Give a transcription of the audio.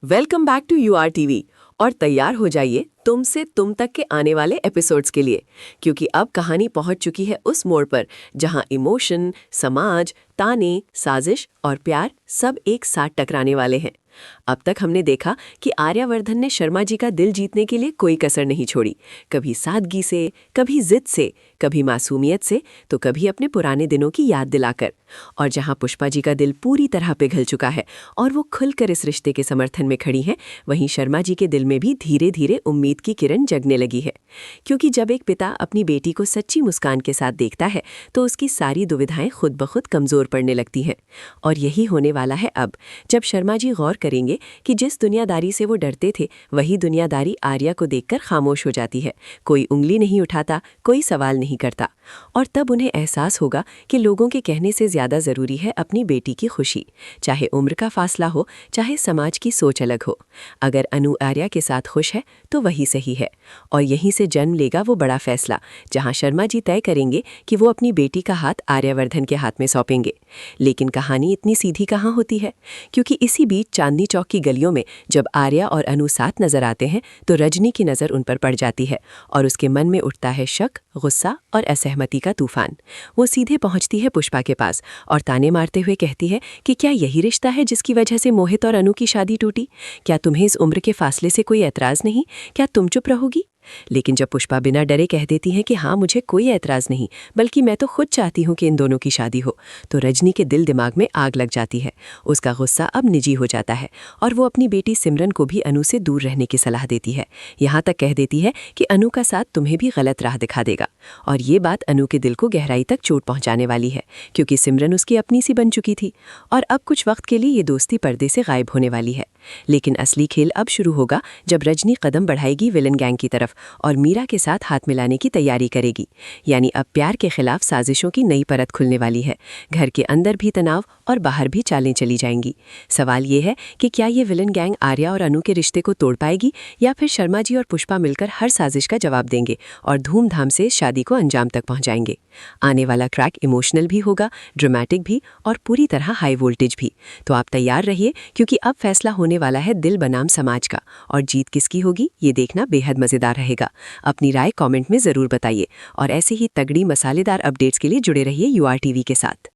Welcome back to UR TV. और तैयार हो जाइए तुम से तुम तक के आने वाले एपिसोड्स के लिए, क्योंकि अब कहानी पहुंच चुकी है उस मोड़ पर जहां इमोशन, समाज, ताने, साजिश और प्यार सब एक साथ टकराने वाले हैं। अब तक हमने देखा कि आर्यवर्धन ने शर्मा जी का दिल जीतने के लिए कोई कसर नहीं छोड़ी, कभी सादगी से, कभी जिद से, कभी मासूमियत से, तो कभी अपने पुराने दिनों की याद दिलाकर। और जहां पुष्पा जी का दिल पूरी तरह पिघल चुका है और वो खुलकर इस रिश्ते के समर्थन में खड़ी हैं, वहीं शर्मा जी के दिल में भी धीरे धीरे उम्मीद की किरण जगने लगी है। क्योंकि जब एक पिता अपनी बेटी को सच्ची मुस्कान के साथ देखता है तो उसकी सारी दुविधाएं खुद ब खुद कमजोर पड़ने लगती हैं। और यही होने वाला है अब, जब शर्मा जी गौर करेंगे कि जिस दुनियादारी से वो डरते थे वही दुनियादारी आर्या को देखकर खामोश हो जाती है। कोई उंगली नहीं उठाता, कोई सवाल नहीं करता। और तब उन्हें एहसास होगा कि लोगों के कहने से ज्यादा जरूरी है अपनी बेटी की खुशी, चाहे उम्र का फासला हो, चाहे समाज की सोच अलग हो। अगर अनु आर्या के साथ खुश है तो वही सही है। और यहीं से जन्म लेगा वो बड़ा फैसला, जहां शर्मा जी तय करेंगे कि वो अपनी बेटी का हाथ आर्यवर्धन के हाथ में सौंपेंगे। लेकिन कहानी इतनी सीधी कहाँ होती है, क्योंकि इसी बीच चांदनी चौक की गलियों में जब आर्या और अनु साथ नजर आते हैं तो रजनी की नजर उन पर पड़ जाती है और उसके मन में उठता है शक, गुस्सा और असहमति का तूफान। वो सीधे पहुंचती है पुष्पा के पास और ताने मारते हुए कहती है कि क्या यही रिश्ता है जिसकी वजह से मोहित और अनु की शादी टूटी? क्या तुम्हें इस उम्र के फासले से कोई ऐतराज नहीं? क्या तुम चुप रहोगी? लेकिन जब पुष्पा बिना डरे कह देती हैं कि हाँ, मुझे कोई ऐतराज नहीं, बल्कि मैं तो खुद चाहती हूँ कि इन दोनों की शादी हो, तो रजनी के दिल दिमाग में आग लग जाती है। उसका गुस्सा अब निजी हो जाता है और वो अपनी बेटी सिमरन को भी अनु से दूर रहने की सलाह देती है। यहाँ तक कह देती है कि अनु का साथ तुम्हें भी गलत राह दिखा देगा। और ये बात अनु के दिल को गहराई तक चोट पहुँचाने वाली है, क्योंकि सिमरन उसकी अपनी सी बन चुकी थी और अब कुछ वक्त के लिए ये दोस्ती पर्दे से गायब होने वाली है। लेकिन असली खेल अब शुरू होगा जब रजनी कदम बढ़ाएगी विलन गैंग की तरफ और मीरा के साथ हाथ मिलाने की तैयारी करेगी। यानी अब प्यार के खिलाफ साजिशों की नई परत खुलने वाली है। घर के अंदर भी तनाव और बाहर भी चालें चली जाएंगी। सवाल ये है कि क्या ये विलन गैंग आर्या और अनु के रिश्ते को तोड़ पाएगी, या फिर शर्मा जी और पुष्पा मिलकर हर साजिश का जवाब देंगे और धूमधाम से शादी को अंजाम तक पहुंचाएंगे। आने वाला ट्रैक इमोशनल भी होगा, ड्रामेटिक भी और पूरी तरह हाई वोल्टेज भी। तो आप तैयार रहिए, क्योंकि अब फैसला होने वाला है दिल बनाम समाज का, और जीत किसकी होगी ये देखना बेहद मजेदार रहेगा। अपनी राय कमेंट में जरूर बताइए और ऐसे ही तगड़ी मसालेदार अपडेट्स के लिए जुड़े रहिए यूआर टीवी के साथ।